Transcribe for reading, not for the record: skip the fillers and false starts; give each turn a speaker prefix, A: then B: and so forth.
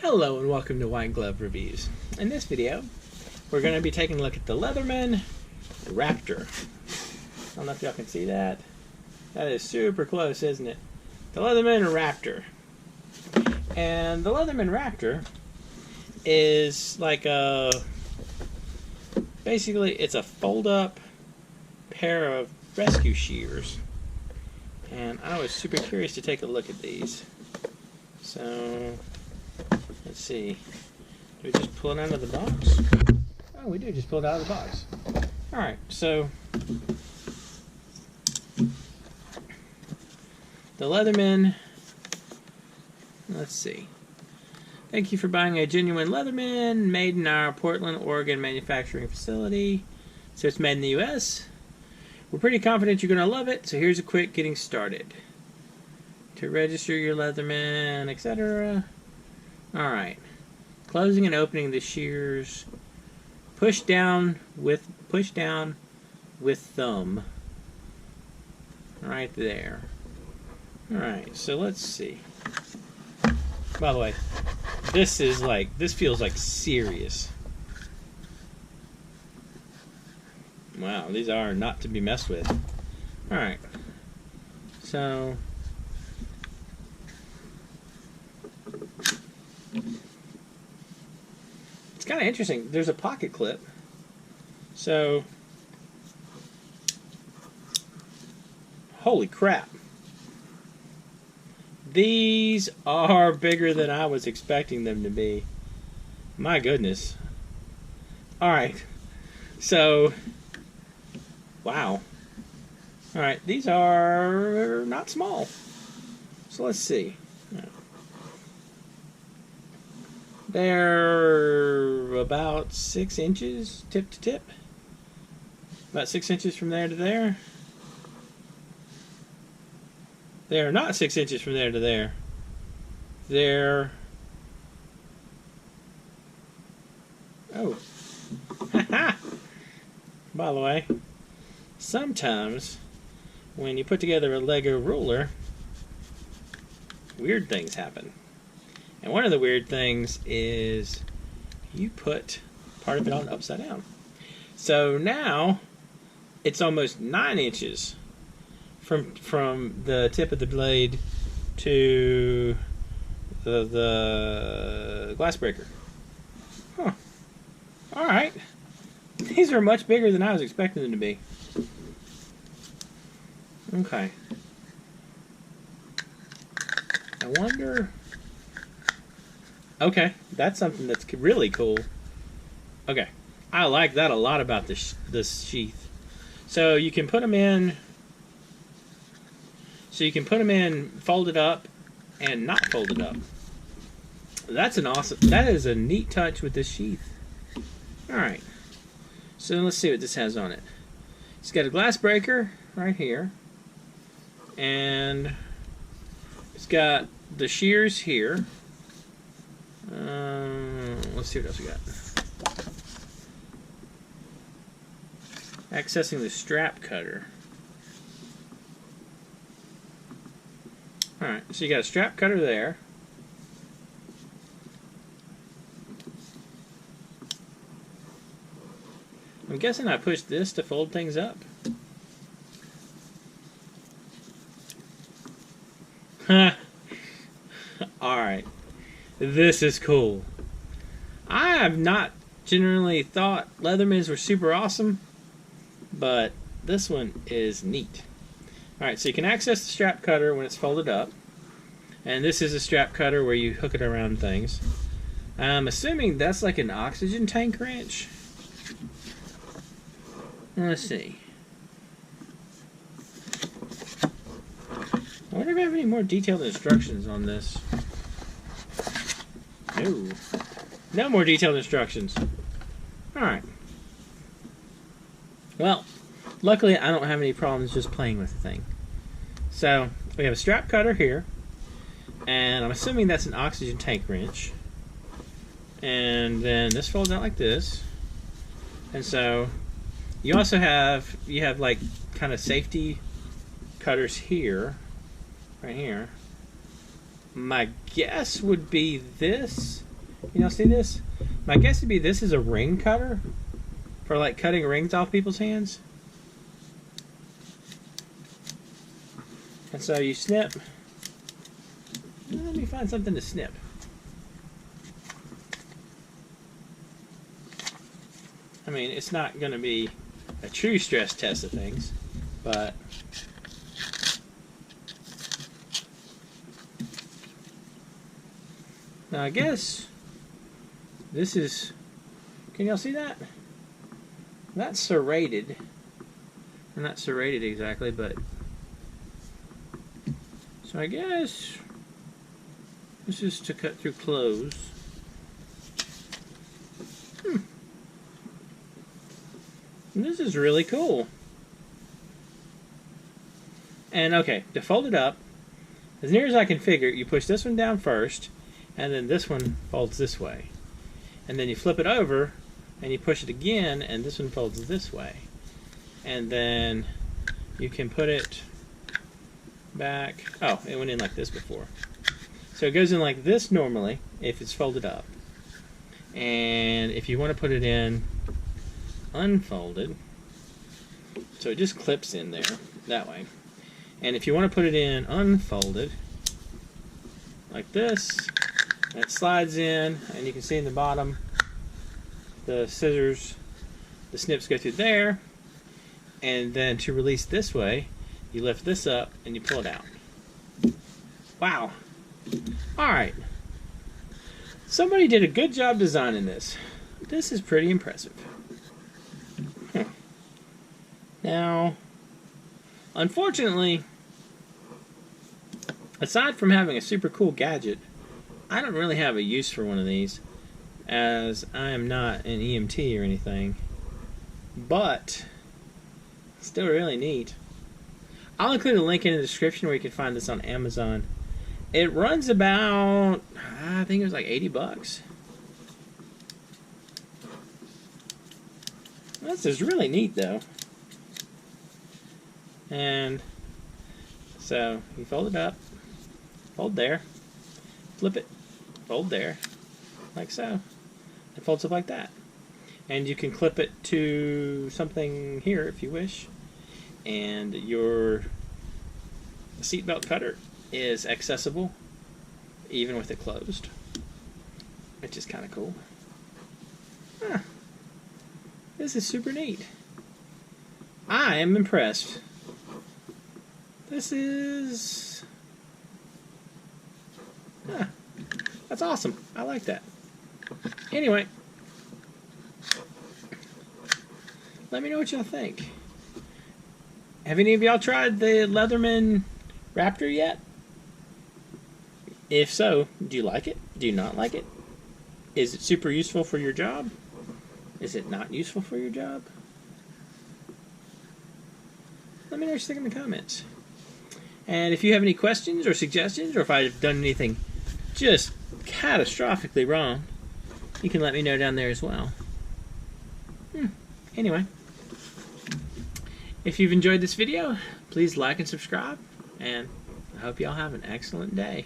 A: Hello and welcome to Wine Glove Reviews. In this video, we're going to be taking a look at the Leatherman Raptor. I don't know if y'all can see that. That is super close, isn't it? The Leatherman Raptor. And the Leatherman Raptor is like a... basically, it's a fold-up pair of rescue shears. And I was super curious to take a look at these. So... let's see. Do we just pull it out of the box? Oh, we do just pull it out of the box. Alright, so the Leatherman, let's see. Thank you for buying a genuine Leatherman made in our Portland, Oregon manufacturing facility. So it's made in the US. We're pretty confident you're going to love it, so here's a quick getting started. To register your Leatherman, etc. Alright, closing and opening the shears. Push down with thumb. Right there. Alright, so let's see. By the way, this feels like serious. Wow, these are not to be messed with. Alright, so... it's kind of interesting. There's a pocket clip. So, holy crap. These are bigger than I was expecting them to be. My goodness. Alright. So, wow. Alright, these are not small. So let's see. They're about 6 inches tip to tip. About 6 inches from there to there. They're not 6 inches from there to there. They're... oh. Haha! By the way, sometimes when you put together a Lego ruler, weird things happen. And one of the weird things is you put part of it on upside down. So now it's almost 9 inches from the tip of the blade to the glass breaker. Huh. Alright. These are much bigger than I was expecting them to be. Okay. I wonder... okay, that's something that's really cool. Okay, I like that a lot about this sheath. So you can put them in. So you can put them in folded up and not folded up. That's an awesome. That is a neat touch with this sheath. All right. So let's see what this has on it. It's got a glass breaker right here, and it's got the shears here. Let's see what else we got. Accessing the strap cutter. Alright, so you got a strap cutter there. I'm guessing I pushed this to fold things up. Alright. This is cool. I have not generally thought Leathermans were super awesome, but this one is neat. Alright, so you can access the strap cutter when it's folded up. And this is a strap cutter where you hook it around things. I'm assuming that's like an oxygen tank wrench. Let's see. I wonder if we have any more detailed instructions on this. No. No more detailed instructions. Alright. Well, luckily I don't have any problems just playing with the thing. So, we have a strap cutter here. And I'm assuming that's an oxygen tank wrench. And then this folds out like this. And so, you also have, like kind of safety cutters here. Right here. My guess would be this Can y'all see this? My guess would be this is a ring cutter for like cutting rings off people's hands. And so you snip. Let me find something to snip. I mean, it's not going to be a true stress test of things, but now I guess this is, can y'all see that? That's serrated. Or not serrated exactly, but so I guess this is to cut through clothes. This is really cool. And okay, to fold it up, as near as I can figure, you push this one down first, and then this one folds this way. And then you flip it over, and you push it again, and this one folds this way. And then you can put it back. Oh, it went in like this before. So it goes in like this normally, if it's folded up. And if you want to put it in unfolded, so it just clips in there that way. And if you want to put it in unfolded like this, it slides in, and you can see in the bottom the scissors, the snips go through there, and then to release this way you lift this up and you pull it out. Wow. Alright, somebody did a good job designing this. This is pretty impressive. Now, unfortunately, aside from having a super cool gadget, I don't really have a use for one of these, as I am not an EMT or anything, but still really neat. I'll include a link in the description where you can find this on Amazon. It runs about, I think it was like 80 bucks. This is really neat though. And so you fold it up, fold there, flip it, fold there, like so. It folds up like that. And you can clip it to something here if you wish. And your seatbelt cutter is accessible even with it closed, which is kind of cool. Huh. This is super neat. I am impressed. This is... that's awesome. I like that. Anyway, let me know what y'all think. Have any of y'all tried the Leatherman Raptor yet? If so, do you like it? Do you not like it? Is it super useful for your job? Is it not useful for your job? Let me know what you think in the comments. And if you have any questions or suggestions, or if I've done anything just catastrophically wrong, you can let me know down there as well. Anyway, if you've enjoyed this video, please like and subscribe, and I hope y'all have an excellent day.